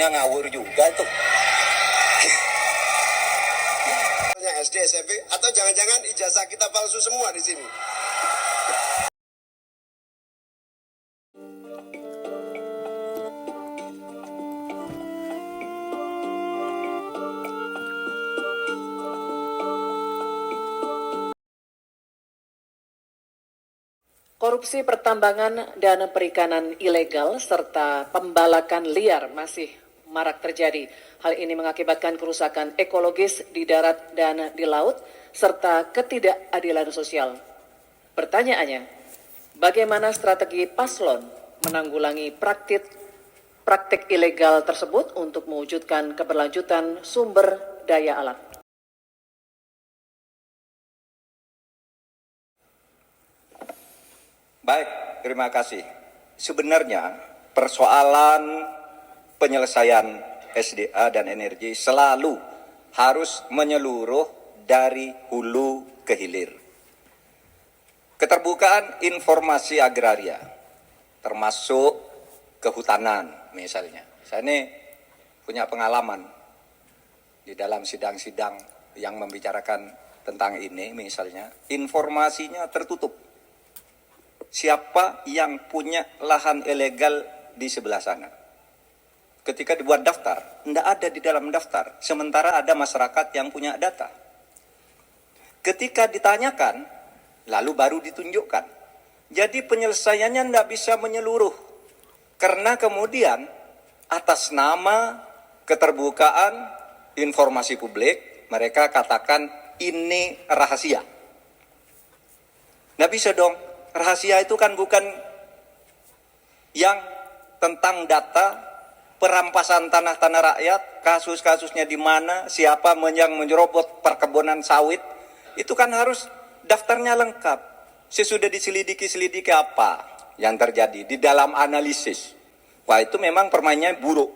Kayaknya ngawur juga tuh. SD, SMP, atau jangan-jangan ijazah kita palsu semua di sini. Korupsi pertambangan dan perikanan ilegal serta pembalakan liar masih marak terjadi. Hal ini mengakibatkan kerusakan ekologis di darat dan di laut serta ketidakadilan sosial. Pertanyaannya, bagaimana strategi paslon menanggulangi praktik ilegal tersebut untuk mewujudkan keberlanjutan sumber daya alam? Baik, terima kasih. Sebenarnya persoalan penyelesaian SDA dan energi selalu harus menyeluruh dari hulu ke hilir. Keterbukaan informasi agraria, termasuk kehutanan misalnya. Saya ini punya pengalaman di dalam sidang-sidang yang membicarakan tentang ini misalnya, informasinya tertutup. Siapa yang punya lahan ilegal di sebelah sana. Ketika dibuat daftar, tidak ada di dalam daftar. Sementara ada masyarakat yang punya data. Ketika ditanyakan, lalu baru ditunjukkan. Jadi penyelesaiannya tidak bisa menyeluruh. Karena kemudian atas nama keterbukaan informasi publik, mereka katakan ini rahasia. Tidak bisa dong. Rahasia itu kan bukan yang tentang data, perampasan tanah-tanah rakyat, kasus-kasusnya di mana, siapa yang menyerobot perkebunan sawit, itu kan harus daftarnya lengkap. Sesudah diselidiki apa yang terjadi di dalam analisis. Wah, itu memang permainnya buruk.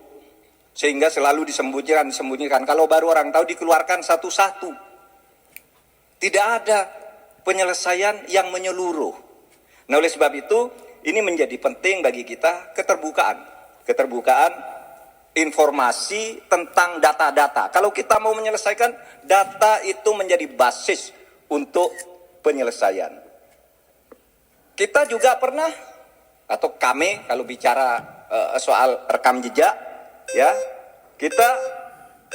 Sehingga selalu disembunyikan. Kalau baru orang tahu dikeluarkan satu-satu. Tidak ada penyelesaian yang menyeluruh. Nah, oleh sebab itu, ini menjadi penting bagi kita keterbukaan informasi tentang data-data. Kalau kita mau menyelesaikan, data itu menjadi basis untuk penyelesaian. Kita juga pernah, atau kami kalau bicara soal rekam jejak, ya, kita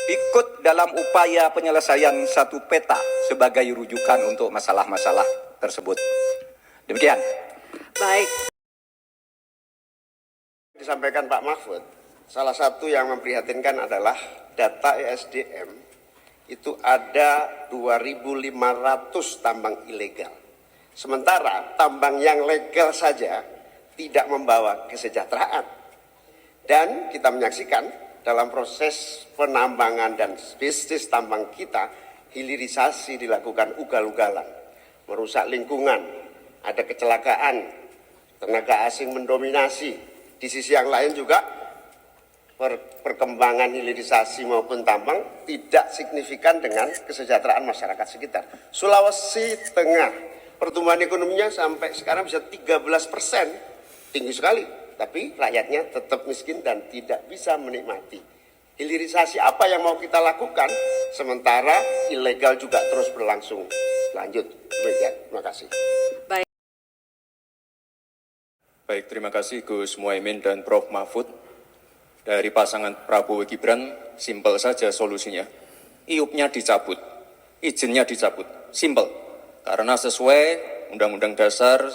ikut dalam upaya penyelesaian satu peta sebagai rujukan untuk masalah-masalah tersebut. Demikian. Baik. Disampaikan Pak Mahfud, salah satu yang memprihatinkan adalah data ESDM itu ada 2.500 tambang ilegal. Sementara tambang yang legal saja tidak membawa kesejahteraan. Dan kita menyaksikan dalam proses penambangan dan bisnis tambang kita, hilirisasi dilakukan ugal-ugalan, merusak lingkungan, ada kecelakaan, tenaga asing mendominasi. Di sisi yang lain juga perkembangan hilirisasi maupun tambang tidak signifikan dengan kesejahteraan masyarakat sekitar. Sulawesi Tengah, pertumbuhan ekonominya sampai sekarang bisa 13%, tinggi sekali. Tapi rakyatnya tetap miskin dan tidak bisa menikmati. Hilirisasi apa yang mau kita lakukan, sementara ilegal juga terus berlangsung. Lanjut, demikian. Terima kasih. Baik, terima kasih Gus Muhaimin dan Prof. Mahfud. Dari pasangan Prabowo Gibran, simpel saja solusinya. IUP-nya dicabut, izinnya dicabut, simpel. Karena sesuai Undang-Undang Dasar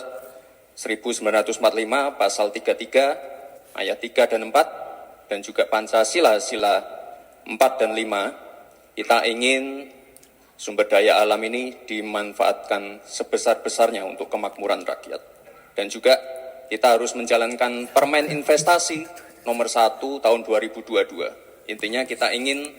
1945, Pasal 33, Ayat 3 dan 4, dan juga Pancasila, Sila 4 dan 5, kita ingin sumber daya alam ini dimanfaatkan sebesar-besarnya untuk kemakmuran rakyat. Dan juga kita harus menjalankan Permen Investasi nomor 1 tahun 2022. Intinya kita ingin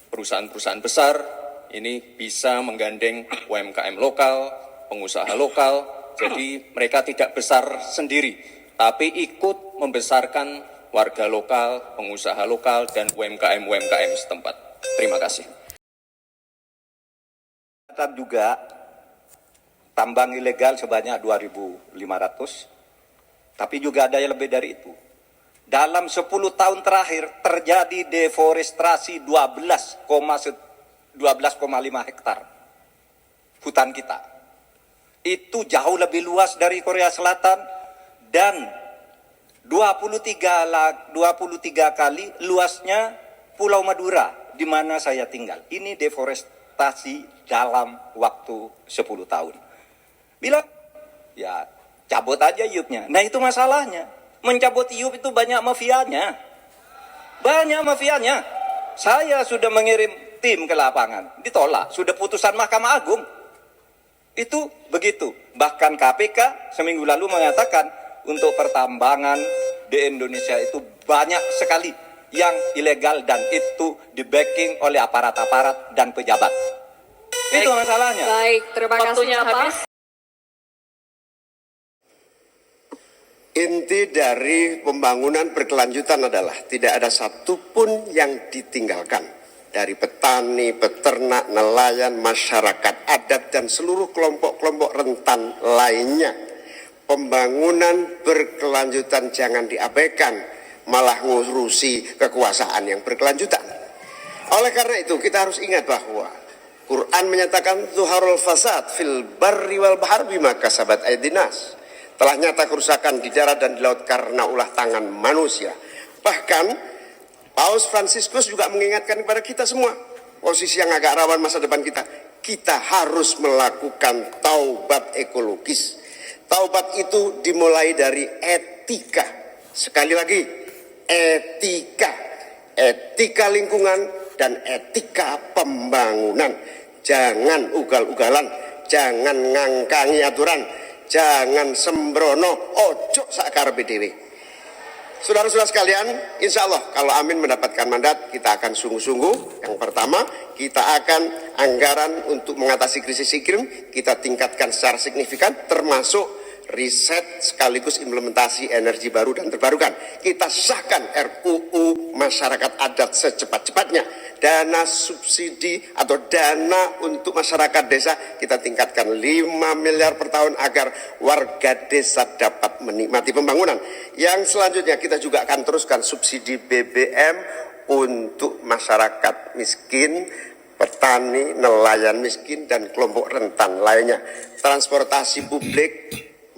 perusahaan-perusahaan besar ini bisa menggandeng UMKM lokal, pengusaha lokal, jadi mereka tidak besar sendiri, tapi ikut membesarkan warga lokal, pengusaha lokal, dan UMKM setempat. Terima kasih. Juga tambang ilegal sebanyak 2.500, tapi juga ada yang lebih dari itu. dalam 10 tahun terakhir terjadi deforestasi 12,5 hektar hutan kita. Itu jauh lebih luas dari Korea Selatan dan 23 kali luasnya Pulau Madura di mana saya tinggal. Ini deforestasi dalam waktu 10 tahun. Bilang, ya cabut aja iupnya. Nah itu masalahnya. Mencabut iup itu banyak mafianya. Banyak mafianya. Saya sudah mengirim tim ke lapangan. Ditolak. Sudah putusan Mahkamah Agung. Itu begitu. Bahkan KPK seminggu lalu mengatakan untuk pertambangan di Indonesia itu banyak sekali yang ilegal dan itu di-backing oleh aparat-aparat dan pejabat. Itu masalahnya. Baik, terima kasih Waktunya Bapak. habis. Inti dari pembangunan berkelanjutan adalah tidak ada satupun yang ditinggalkan. Dari petani, peternak, nelayan, masyarakat adat, dan seluruh kelompok-kelompok rentan lainnya. Pembangunan berkelanjutan jangan diabaikan, malah ngurusi kekuasaan yang berkelanjutan. Oleh karena itu kita harus ingat bahwa Quran menyatakan zuharul fasad fil barri wal bahar bima kasabat aydinas. Telah nyata kerusakan di darat dan di laut karena ulah tangan manusia. Bahkan Paus Fransiskus juga mengingatkan kepada kita semua, posisi yang agak rawan masa depan kita. Kita harus melakukan taubat ekologis. Taubat itu dimulai dari etika. Sekali lagi, etika. Etika lingkungan dan etika pembangunan. Jangan ugal-ugalan, jangan ngangkangi aturan, jangan sembrono, ojo sakarepe dhewe. Saudara-saudara sekalian, insya Allah kalau Amin mendapatkan mandat, kita akan sungguh-sungguh. Yang pertama, kita akan anggaran untuk mengatasi krisis iklim, kita tingkatkan secara signifikan, termasuk riset sekaligus implementasi energi baru dan terbarukan. Kita sahkan RUU masyarakat adat secepat-cepatnya. Dana subsidi atau dana untuk masyarakat desa kita tingkatkan 5 miliar per tahun agar warga desa dapat menikmati pembangunan. Yang selanjutnya kita juga akan teruskan subsidi BBM untuk masyarakat miskin, petani, nelayan miskin, dan kelompok rentan lainnya. Transportasi publik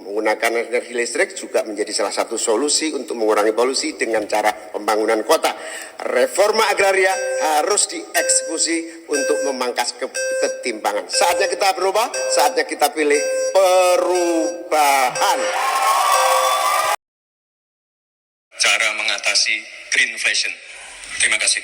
menggunakan energi listrik juga menjadi salah satu solusi untuk mengurangi polusi dengan cara pembangunan kota. Reforma agraria harus dieksekusi untuk memangkas ketimpangan. Saatnya kita berubah, saatnya kita pilih perubahan. Cara mengatasi greenflation. Terima kasih.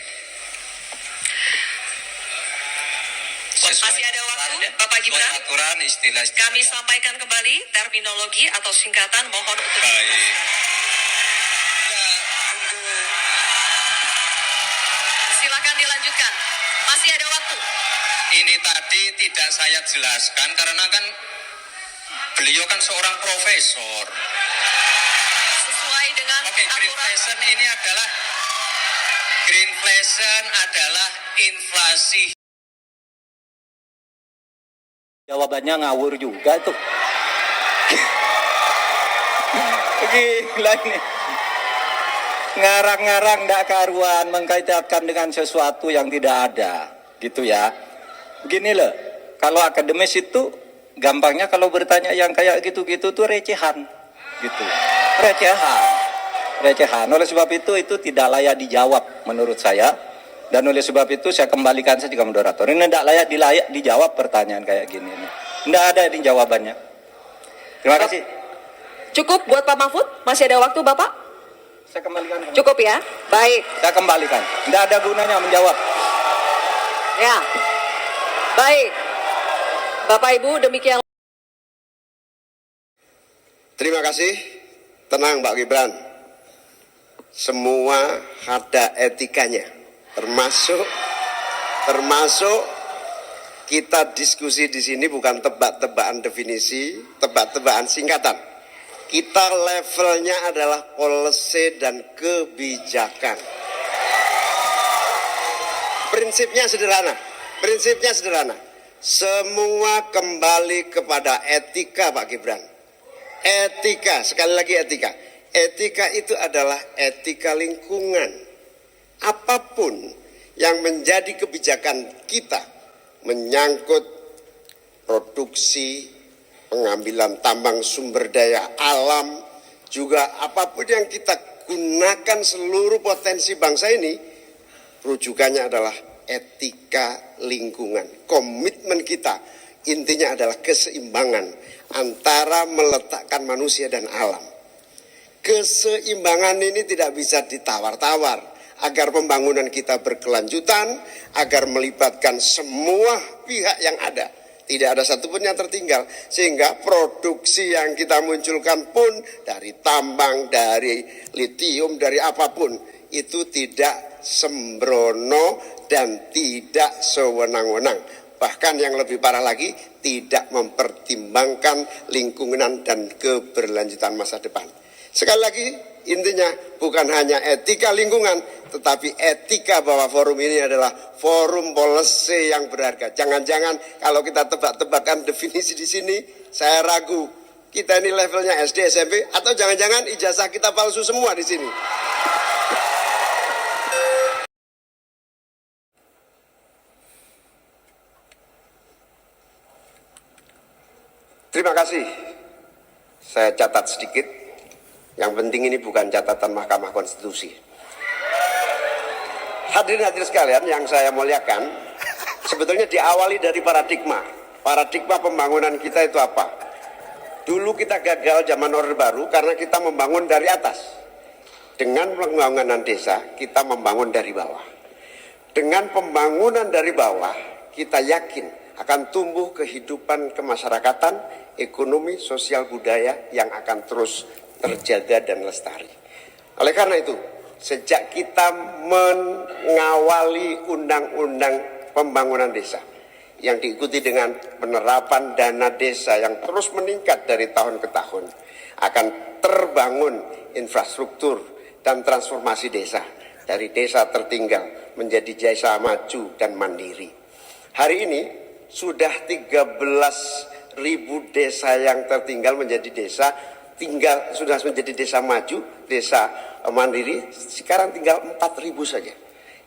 Masih ada waktu, Bapak Gibran. Aturan istilah. Kami sampaikan kembali terminologi atau singkatan, mohon untuk Baik. Ya, tunggu. silakan dilanjutkan. Masih ada waktu. Ini tadi tidak saya jelaskan karena kan beliau kan seorang profesor. Sesuai dengan Oke, aturan. greenflation adalah inflasi. Jawabannya ngawur juga tuh. Gila ini. Ngarang-ngarang ndak karuan mengkaitkan dengan sesuatu yang tidak ada. Gitu ya. Begini loh. Kalau akademis itu gampangnya kalau bertanya yang kayak gitu-gitu tuh recehan. Gitu. Recehan. Oleh sebab itu tidak layak dijawab menurut saya. Dan oleh sebab itu saya kembalikan saja ke moderator. Ini tidak layak dijawab pertanyaan kayak gini. Tidak ada ini jawabannya. Terima kasih. Cukup buat Pak Mahfud? Masih ada waktu, Bapak? Saya kembalikan. Cukup ya? Baik. Saya kembalikan. Tidak ada gunanya menjawab. Ya. Baik. Bapak Ibu, demikian. Terima kasih. Tenang Pak Gibran. Semua ada etikanya. Termasuk kita diskusi di sini bukan tebak-tebakan definisi, tebak-tebakan singkatan. Kita levelnya adalah policy dan kebijakan. Prinsipnya sederhana. Semua kembali kepada etika Pak Gibran. Etika, sekali lagi etika. Etika itu adalah etika lingkungan. Apapun yang menjadi kebijakan kita menyangkut produksi, pengambilan tambang sumber daya alam, juga apapun yang kita gunakan seluruh potensi bangsa ini, rujukannya adalah etika lingkungan. Komitmen kita intinya adalah keseimbangan antara meletakkan manusia dan alam. Keseimbangan ini tidak bisa ditawar-tawar agar pembangunan kita berkelanjutan, agar melibatkan semua pihak yang ada. Tidak ada satupun yang tertinggal, sehingga produksi yang kita munculkan pun dari tambang, dari litium, dari apapun, itu tidak sembrono dan tidak sewenang-wenang. Bahkan yang lebih parah lagi, tidak mempertimbangkan lingkungan dan keberlanjutan masa depan. Sekali lagi, intinya bukan hanya etika lingkungan, tetapi etika bahwa forum ini adalah forum policy yang berharga. Jangan-jangan kalau kita tebak-tebakan definisi di sini, saya ragu kita ini levelnya SD, SMP, atau jangan-jangan ijazah kita palsu semua di sini. Terima kasih. Saya catat sedikit. Yang penting ini bukan catatan Mahkamah Konstitusi. Hadirin sekalian yang saya muliakan, sebetulnya diawali dari paradigma. Paradigma pembangunan kita itu apa? Dulu kita gagal zaman Orde Baru karena kita membangun dari atas. Dengan pembangunan desa, kita membangun dari bawah. Dengan pembangunan dari bawah, kita yakin akan tumbuh kehidupan kemasyarakatan, ekonomi, sosial, budaya yang akan terus terjaga dan lestari. Oleh karena itu, sejak kita mengawali undang-undang pembangunan desa yang diikuti dengan penerapan dana desa yang terus meningkat dari tahun ke tahun, akan terbangun infrastruktur dan transformasi desa dari desa tertinggal menjadi desa maju dan mandiri. Hari ini sudah 13.000 desa yang tertinggal menjadi desa sudah menjadi desa maju, desa mandiri, sekarang tinggal 4.000 saja.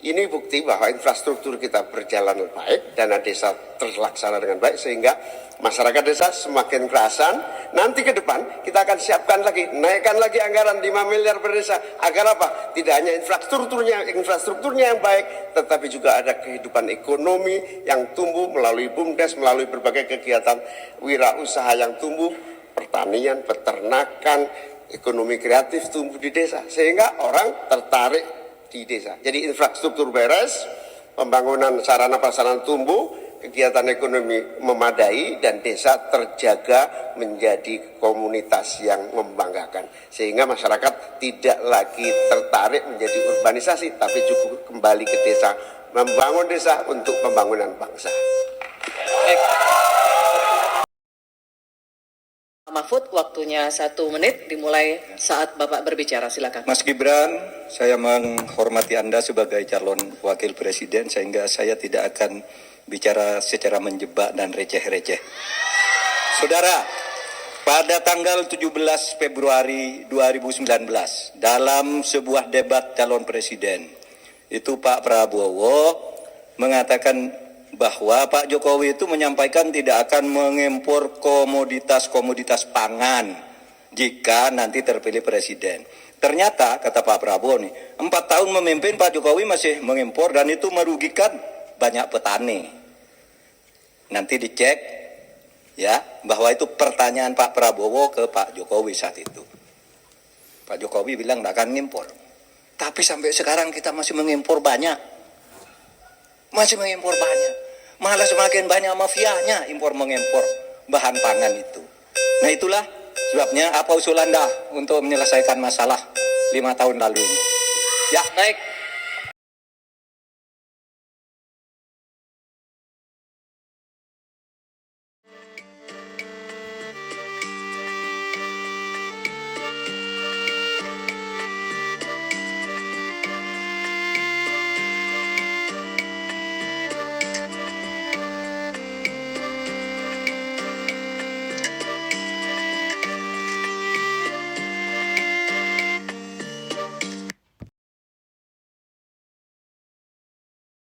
Ini bukti bahwa infrastruktur kita berjalan baik, dana desa terlaksana dengan baik, sehingga masyarakat desa semakin kerasan. Nanti ke depan kita akan siapkan lagi, naikkan lagi anggaran 5 miliar per desa. Agar apa? Tidak hanya infrastrukturnya yang baik, tetapi juga ada kehidupan ekonomi yang tumbuh melalui BUMDes, melalui berbagai kegiatan wirausaha yang tumbuh, pertanian, peternakan, ekonomi kreatif tumbuh di desa, sehingga orang tertarik di desa. Jadi infrastruktur beres, pembangunan sarana prasarana tumbuh, kegiatan ekonomi memadai, dan desa terjaga menjadi komunitas yang membanggakan, sehingga masyarakat tidak lagi tertarik menjadi urbanisasi, tapi cukup kembali ke desa, membangun desa untuk pembangunan bangsa. Mahfud, waktunya 1 menit dimulai saat Bapak berbicara, silakan. Mas Gibran, saya menghormati Anda sebagai calon wakil presiden, sehingga saya tidak akan bicara secara menjebak dan receh-receh. Saudara, pada tanggal 17 Februari 2019, dalam sebuah debat calon presiden, itu Pak Prabowo mengatakan bahwa Pak Jokowi itu menyampaikan tidak akan mengimpor komoditas-komoditas pangan jika nanti terpilih presiden. Ternyata, kata Pak Prabowo nih, 4 tahun memimpin Pak Jokowi masih mengimpor, dan itu merugikan banyak petani. Nanti dicek ya, bahwa itu pertanyaan Pak Prabowo ke Pak Jokowi saat itu. Pak Jokowi bilang tidak akan mengimpor. Tapi sampai sekarang kita masih mengimpor banyak. Masih mengimpor banyak. Malah semakin banyak mafianya impor-mengimpor bahan pangan itu. Nah, itulah sebabnya apa usul Anda untuk menyelesaikan masalah 5 tahun lalu ini. Ya, baik.